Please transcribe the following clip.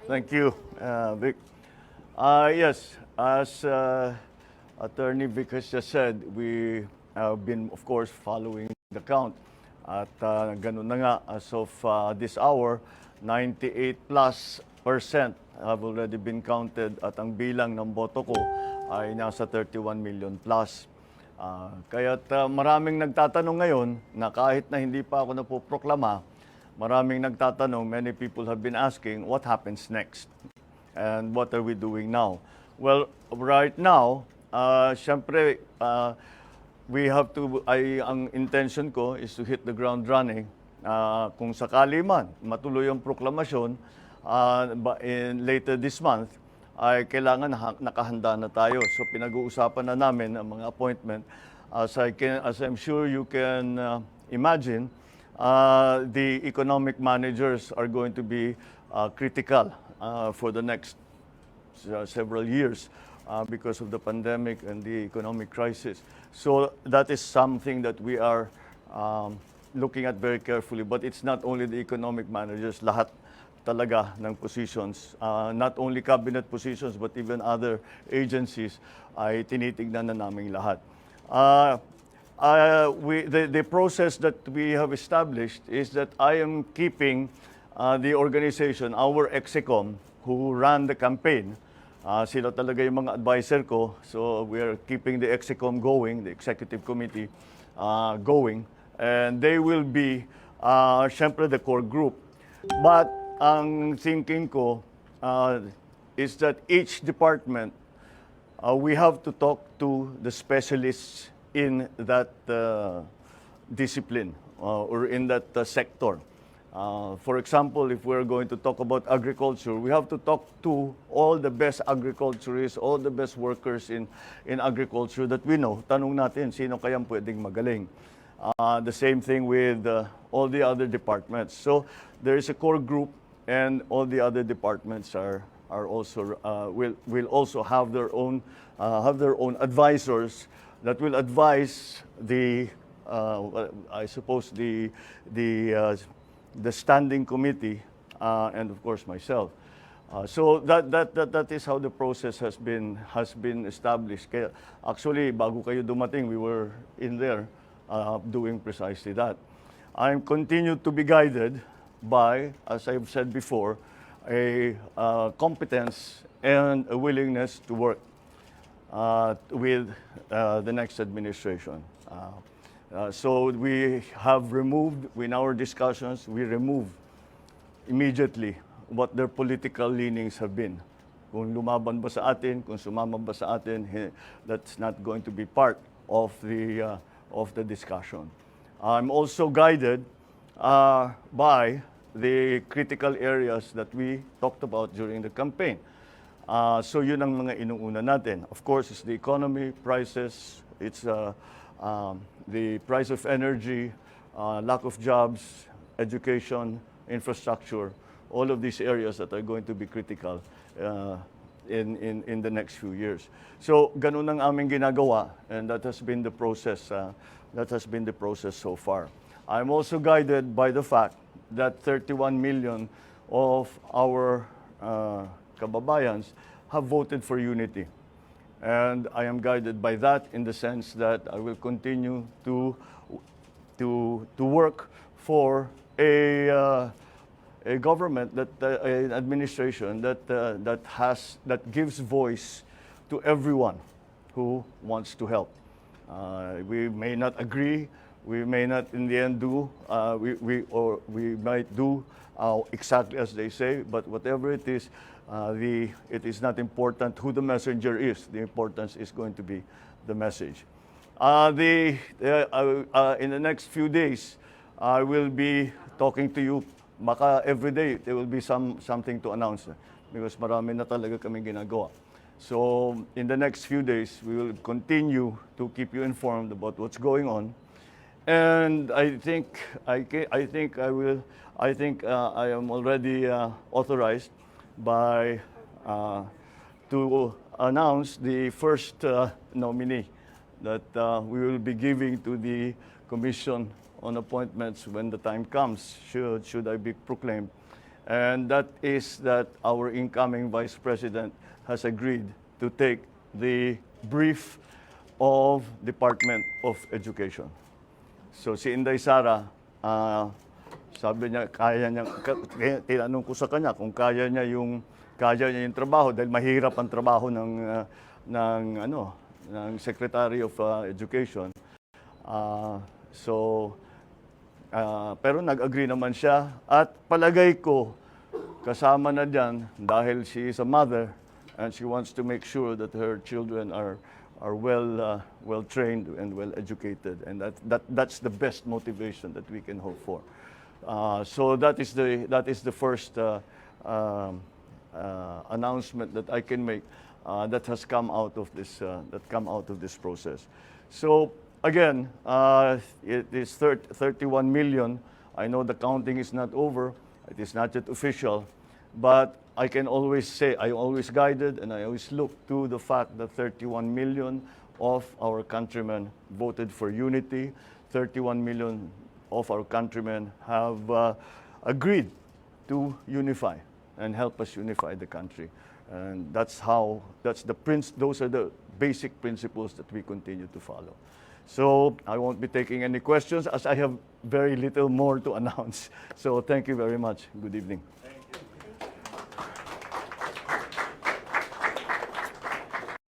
Thank you, Vic. Yes, as Attorney Vic has just said, we have been, of course, following the count. At ganun na nga, as of this hour, 98+% have already been counted at ang bilang ng boto ko ay nasa 31 million plus. Kaya't maraming nagtatanong ngayon na kahit na hindi pa ako napoproklama, maraming nagtatanong, many people have been asking, what happens next? And what are we doing now? Well, right now, syempre, we have to, ang intention ko is to hit the ground running. Kung sakali man, matuloy ang proklamasyon later this month, ay kailangan nakahanda na tayo. So pinag-uusapan na namin ang mga appointment. As I'm sure you can imagine, the economic managers are going to be critical for the next several years because of the pandemic and the economic crisis. So that is something that we are looking at very carefully. But it's not only the economic managers, lahat talaga ng positions, not only cabinet positions but even other agencies ay tinitignan na namin lahat. The process that we have established is that I am keeping the organization, our EXECOM, who ran the campaign. Sila talaga yung mga advisor ko. So we are keeping the EXECOM going, the executive committee going. And they will be, syempre, the core group. But ang thinking ko is that each department, we have to talk to the specialists in that discipline or in that sector. For example, if we're going to talk about agriculture, we have to talk to all the best agriculturists, all the best workers in agriculture that we know. Tanong natin, sino kayang pwedeng magaling? The same thing with all the other departments. So there is a core group, and all the other departments are also will also have their own advisors that will advise the I suppose the standing committee and of course myself. So that is how the process has been established. Kaya, actually, bago kayo dumating, we were in there doing precisely that. I'm continued to be guided by, as I've said before, a competence and a willingness to work with the next administration. So we have removed, in our discussions, we remove immediately what their political leanings have been. Kung lumaban ba sa atin, kung sumama ba sa atin, that's not going to be part of the discussion. I'm also guided by the critical areas that we talked about during the campaign. So yun ang mga inuuna natin. Of course, it's the economy, prices, it's the price of energy, lack of jobs, education, infrastructure, all of these areas that are going to be critical in the next few years. So ganun ang aming ginagawa, and that has been the process. That has been the process so far. I'm also guided by the fact that 31 million of our kababayans have voted for unity. And I am guided by that in the sense that I will continue to work for a government, an administration that gives voice to everyone who wants to help. We may not agree. We may not, in the end, we might do exactly as they say. But whatever it is, it is not important who the messenger is. The importance is going to be the message. In the next few days, I will be talking to you. Maka every day there will be something to announce because marami na talaga kaming ginagawa. So in the next few days, we will continue to keep you informed about what's going on. And I am already authorized by to announce the first nominee that we will be giving to the Commission on Appointments when the time comes, should I be proclaimed And that is that our incoming Vice President has agreed to take the brief of Department of Education. So si Inday Sara, sabi niya, tinanong ko sa kanya kung kaya niya yung trabaho dahil mahirap ang trabaho ng Secretary of Education. Pero nag-agree naman siya at palagay ko kasama na diyan dahil she is a mother and she wants to make sure that her children are well trained and well educated, and that's the best motivation that we can hope for. So that is the first announcement that I can make that has come out of this process. So again, it is 31 million. I know the counting is not over. It is not yet official, but I can always say, I always guided and I always look to the fact that 31 million of our countrymen voted for unity. 31 million of our countrymen have agreed to unify and help us unify the country. And those are the basic principles that we continue to follow. So I won't be taking any questions as I have very little more to announce. So thank you very much. Good evening.